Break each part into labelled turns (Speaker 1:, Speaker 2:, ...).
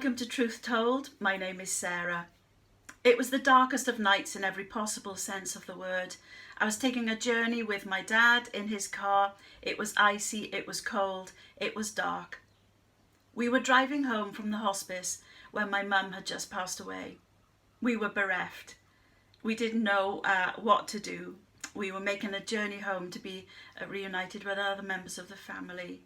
Speaker 1: Welcome to Truth Told. My name is Sarah. It was the darkest of nights in every possible sense of the word. I was taking a journey with my dad in his car. It was icy, it was cold, it was dark. We were driving home from the hospice when my mum had just passed away. We were bereft. We didn't know what to do. We were making a journey home to be reunited with other members of the family.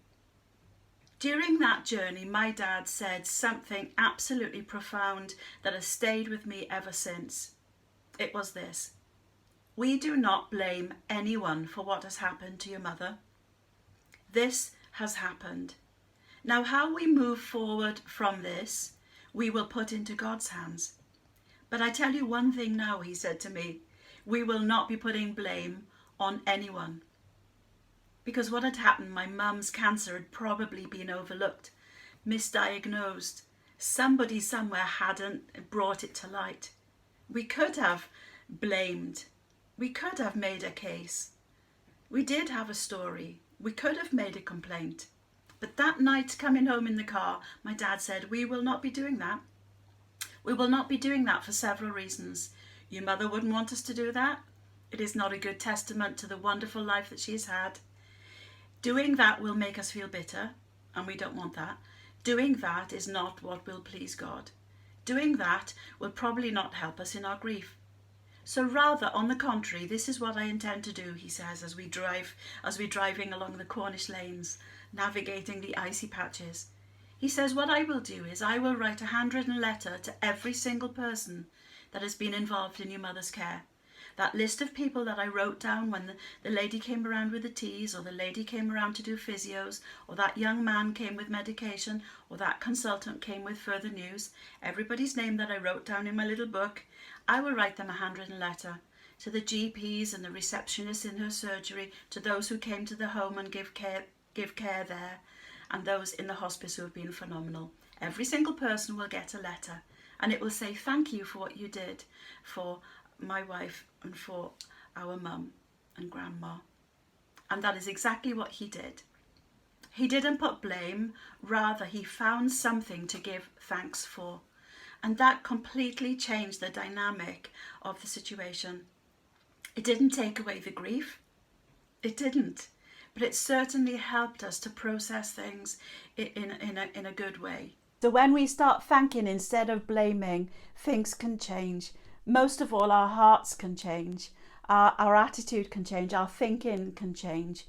Speaker 1: During that journey, my dad said something absolutely profound that has stayed with me ever since. It was this: we do not blame anyone for what has happened to your mother. This has happened. Now, how we move forward from this, we will put into God's hands. But I tell you one thing now, he said to me, we will not be putting blame on anyone. Because what had happened, my mum's cancer had probably been overlooked, misdiagnosed. Somebody somewhere hadn't brought it to light. We could have blamed. We could have made a case. We did have a story. We could have made a complaint. But that night coming home in the car, my dad said, we will not be doing that. We will not be doing that for several reasons. Your mother wouldn't want us to do that. It is not a good testament to the wonderful life that she has had. Doing that will make us feel bitter, and we don't want that. Doing that is not what will please God. Doing that will probably not help us in our grief. So rather, on the contrary, this is what I intend to do, he says, as we're driving along the Cornish lanes, navigating the icy patches. He says, what I will do is I will write a handwritten letter to every single person that has been involved in your mother's care. That list of people that I wrote down when the lady came around with the teas, or the lady came around to do physios, or that young man came with medication, or that consultant came with further news, everybody's name that I wrote down in my little book, I will write them a handwritten letter to the GPs and the receptionists in her surgery, to those who came to the home and give care there, and those in the hospice who have been phenomenal. Every single person will get a letter, and it will say, thank you for what you did for my wife and for our mum and grandma. And that is exactly what he did. He didn't put blame, rather he found something to give thanks for. And that completely changed the dynamic of the situation. It didn't take away the grief. It didn't. But it certainly helped us to process things in a good way. So when we start thanking instead of blaming, things can change. Most of all, our hearts can change, our attitude can change, our thinking can change.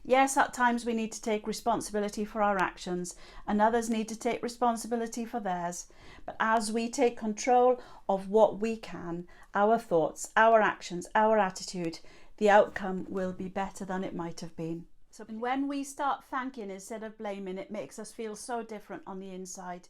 Speaker 1: Yes, at times we need to take responsibility for our actions, and others need to take responsibility for theirs. But as we take control of what we can, our thoughts, our actions, our attitude, the outcome will be better than it might have been. So when we start thanking instead of blaming, it makes us feel so different on the inside.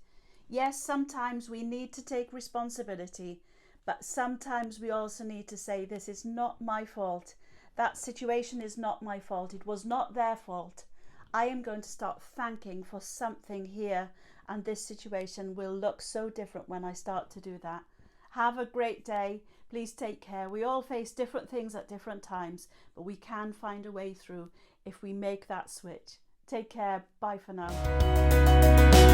Speaker 1: Yes, sometimes we need to take responsibility, but sometimes we also need to say, this is not my fault. That situation is not my fault. It was not their fault. I am going to start thanking for something here, and this situation will look so different when I start to do that. Have a great day. Please take care. We all face different things at different times, but we can find a way through if we make that switch. Take care. Bye for now.